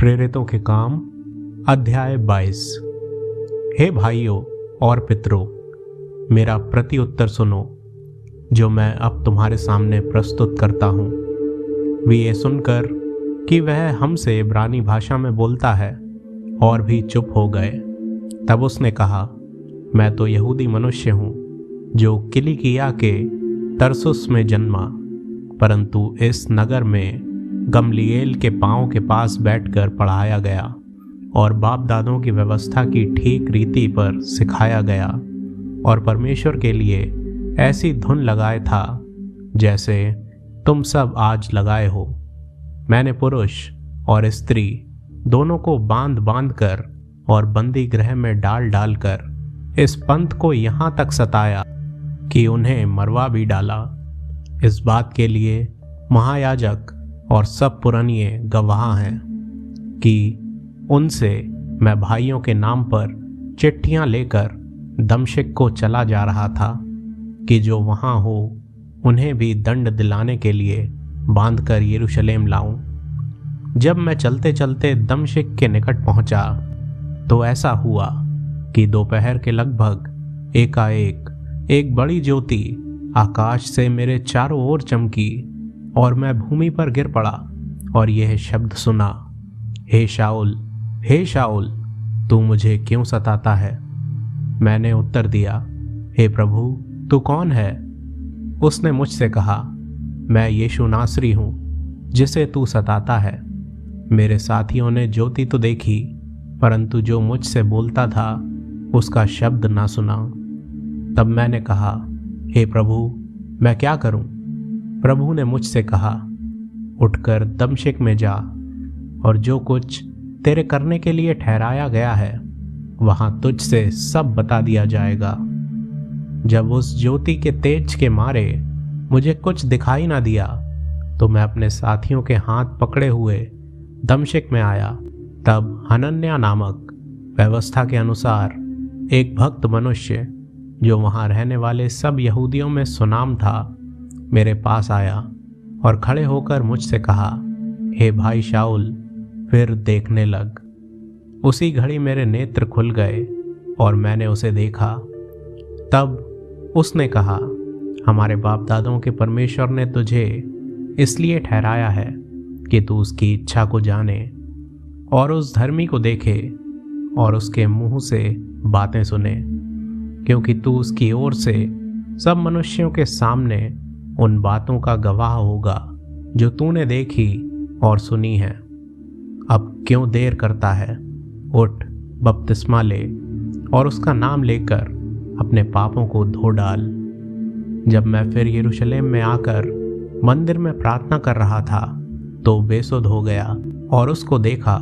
प्रेरितों के काम अध्याय 22। हे भाइयों और पितरों, मेरा प्रति उत्तर सुनो जो मैं अब तुम्हारे सामने प्रस्तुत करता हूँ। वे ये सुनकर कि वह हमसे इब्रानी भाषा में बोलता है और भी चुप हो गए। तब उसने कहा, मैं तो यहूदी मनुष्य हूँ जो किलिकिया के तरसुस में जन्मा, परंतु इस नगर में गमलीएल के पांव के पास बैठकर पढ़ाया गया और बाप दादों की व्यवस्था की ठीक रीति पर सिखाया गया और परमेश्वर के लिए ऐसी धुन लगाए था जैसे तुम सब आज लगाए हो। मैंने पुरुष और स्त्री दोनों को बांध बांध कर और बंदी गृह में डाल डाल कर इस पंथ को यहाँ तक सताया कि उन्हें मरवा भी डाला। इस बात के लिए महायाजक और सब पुरानिए गवाह हैं कि उनसे मैं भाइयों के नाम पर चिट्ठियां लेकर दमिश्क को चला जा रहा था कि जो वहां हो उन्हें भी दंड दिलाने के लिए बांधकर यरूशलेम लाऊं। जब मैं चलते चलते दमिश्क के निकट पहुंचा तो ऐसा हुआ कि दोपहर के लगभग एकाएक एक बड़ी ज्योति आकाश से मेरे चारों ओर चमकी और मैं भूमि पर गिर पड़ा और यह शब्द सुना, हे शाऊल, तू मुझे क्यों सताता है? मैंने उत्तर दिया, हे प्रभु, तू कौन है? उसने मुझसे कहा, मैं यीशु नासरी हूँ जिसे तू सताता है। मेरे साथियों ने ज्योति तो देखी, परंतु जो मुझसे बोलता था उसका शब्द ना सुना। तब मैंने कहा, हे प्रभु, मैं क्या करूं? प्रभु ने मुझसे कहा, उठकर दमिश्क में जा और जो कुछ तेरे करने के लिए ठहराया गया है वहां तुझसे सब बता दिया जाएगा। जब उस ज्योति के तेज के मारे मुझे कुछ दिखाई ना दिया तो मैं अपने साथियों के हाथ पकड़े हुए दमिश्क में आया। तब हनन्याह नामक व्यवस्था के अनुसार एक भक्त मनुष्य जो वहां रहने वाले सब यहूदियों में सुनाम था मेरे पास आया और खड़े होकर मुझसे कहा, हे भाई शाऊल, फिर देखने लग। उसी घड़ी मेरे नेत्र खुल गए और मैंने उसे देखा। तब उसने कहा, हमारे बाप दादों के परमेश्वर ने तुझे इसलिए ठहराया है कि तू उसकी इच्छा को जाने और उस धर्मी को देखे और उसके मुंह से बातें सुने, क्योंकि तू उसकी ओर से सब मनुष्यों के सामने उन बातों का गवाह होगा जो तूने देखी और सुनी है। अब क्यों देर करता है? उठ, बपतिस्मा ले और उसका नाम लेकर अपने पापों को धो डाल। जब मैं फिर यरूशलेम में आकर मंदिर में प्रार्थना कर रहा था तो बेसुध हो गया और उसको देखा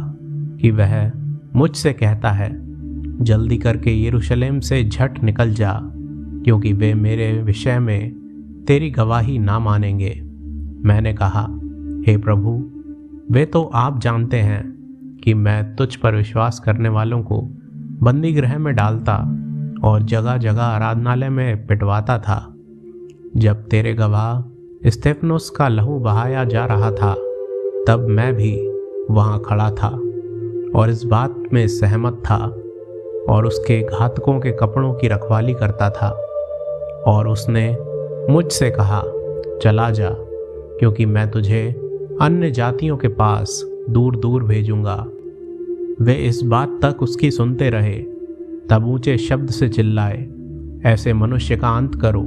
कि वह मुझसे कहता है, जल्दी करके यरूशलेम से झट निकल जा, क्योंकि वे मेरे विषय में तेरी गवाही ना मानेंगे। मैंने कहा, हे प्रभु, वे तो आप जानते हैं कि मैं तुझ पर विश्वास करने वालों को बंदी गृह में डालता और जगह जगह आराधनालय में पिटवाता था। जब तेरे गवाह स्तेफनुस का लहू बहाया जा रहा था तब मैं भी वहाँ खड़ा था और इस बात में सहमत था और उसके घातकों के कपड़ों की रखवाली करता था। और उसने मुझसे कहा, चला जा, क्योंकि मैं तुझे अन्य जातियों के पास दूर दूर भेजूंगा। वे इस बात तक उसकी सुनते रहे। तब ऊंचे शब्द से चिल्लाए, ऐसे मनुष्य का अंत करो,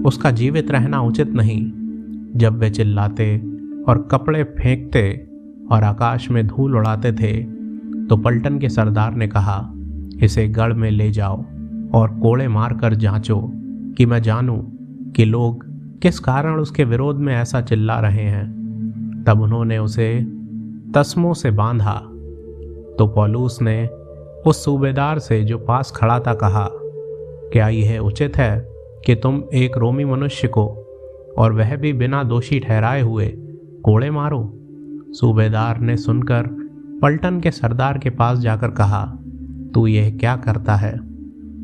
उसका जीवित रहना उचित नहीं। जब वे चिल्लाते और कपड़े फेंकते और आकाश में धूल उड़ाते थे तो पलटन के सरदार ने कहा, इसे गढ़ में ले जाओ और कोड़े मारकर जांचो कि मैं जानूं कि लोग किस कारण उसके विरोध में ऐसा चिल्ला रहे हैं। तब उन्होंने उसे तस्मों से बांधा। तो पौलुस ने उस सूबेदार से जो पास खड़ा था कहा, क्या यह उचित है कि तुम एक रोमी मनुष्य को, और वह भी बिना दोषी ठहराए हुए, कोड़े मारो? सूबेदार ने सुनकर पलटन के सरदार के पास जाकर कहा, तू यह क्या करता है?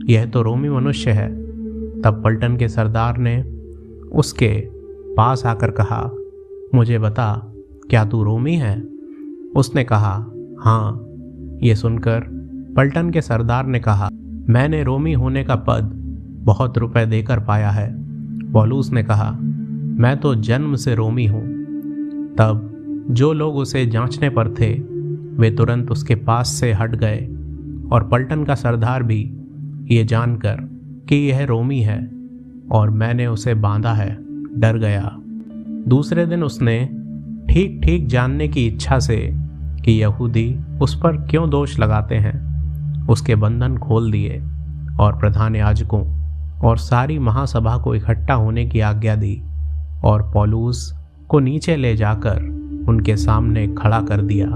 यह तो रोमी मनुष्य है। तब पलटन के सरदार ने उसके पास आकर कहा, मुझे बता, क्या तू रोमी है? उसने कहा, हाँ, ये सुनकर पलटन के सरदार ने कहा, मैंने रोमी होने का पद बहुत रुपए देकर पाया है। पौलुस ने कहा, मैं तो जन्म से रोमी हूँ। तब जो लोग उसे जांचने पर थे वे तुरंत उसके पास से हट गए, और पलटन का सरदार भी ये जानकर कि यह रोमी है और मैंने उसे बांधा है, डर गया। दूसरे दिन उसने ठीक ठीक जानने की इच्छा से कि यहूदी उस पर क्यों दोष लगाते हैं, उसके बंधन खोल दिए और प्रधान याजकों और सारी महासभा को इकट्ठा होने की आज्ञा दी और पौलुस को नीचे ले जाकर उनके सामने खड़ा कर दिया।